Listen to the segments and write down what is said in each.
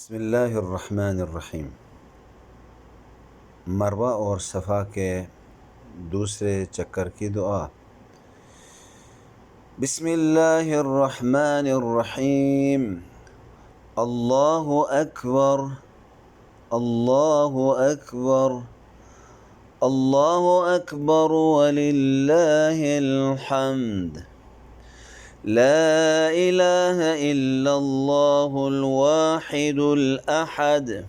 بسم الله الرحمن الرحیم. मरवा और सफ़ा के दूसरे चक्कर की दुआ। बिस्मिल्लाहिर्रहमानिर्रहीम। अल्लाहु अकबर, अल्लाहु अकबर, अल्लाहु अकबर वलिल्लाहिल हम्द। ला इलाहा इल्लल्लाहुल वाहिदुल अहद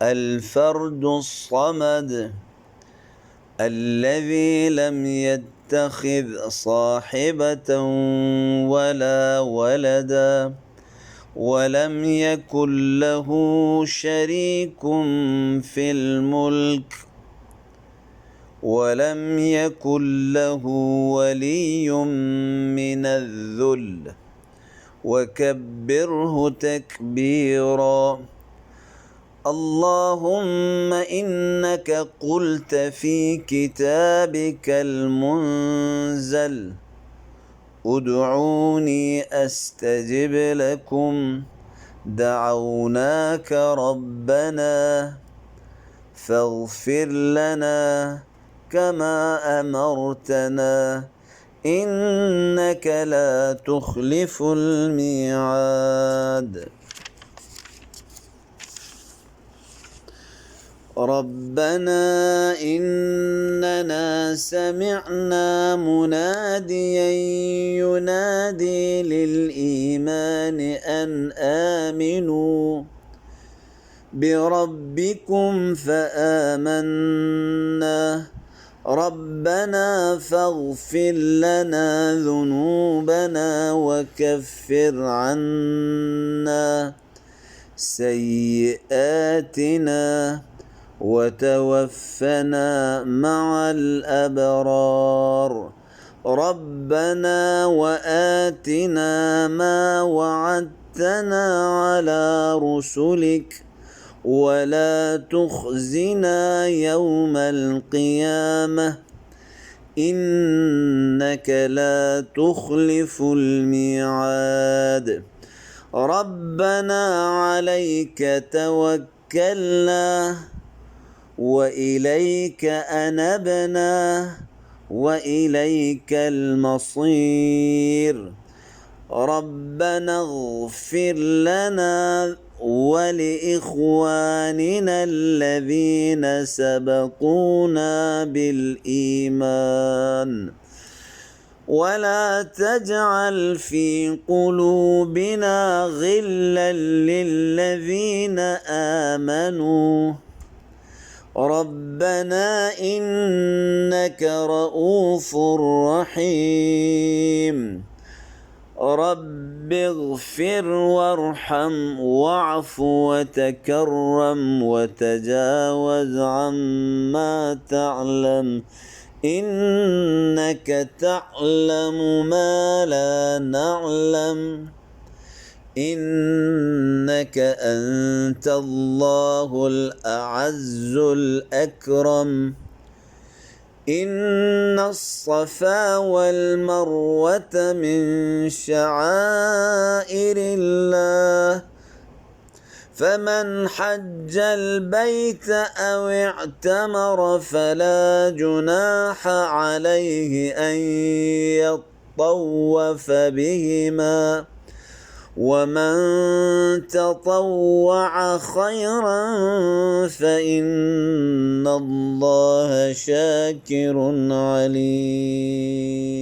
الفرد الصمد الذي لم يتخذ صاحبة ولا ولدا ولم يكن له شريك في الملك ولم يكن له ولي من الذل وكبره تكبيرا. اللهم إنك قلت في كتابك المنزل ادعوني أستجب لكم. دعوناك ربنا فاغفر لنا كما أمرتنا إنك لا تخلف الميعاد. ربنا إننا سمعنا مناديا ينادي للإيمان أن آمنوا بربكم فآمنا. ربنا فاغفر لنا ذنوبنا وكفر عنا سيئاتنا وتوفنا مع الأبرار. ربنا وآتنا ما وعدتنا على رسلك ولا تخزنا يوم القيامة إنك لا تخلف الميعاد. ربنا عليك توكلنا وإليك أنبنا وإليك المصير. ربنا اغفر لنا ولإخواننا الذين سبقونا بالإيمان ولا تجعل في قلوبنا غلا للذين آمنوا ربنا إنك رؤوف رحيم. رب اغفر وارحم واعف وتكرم وتجاوز عما تعلم إنك تعلم ما لا نعلم إنك أنت الله الأعز الأكرم. إن الصفا والمروة من شعائر الله فمن حج البيت أو اعتمر فلا جناح عليه أن يطوف بهما ومن تطوع خيرا فإن الله شاكر عليم.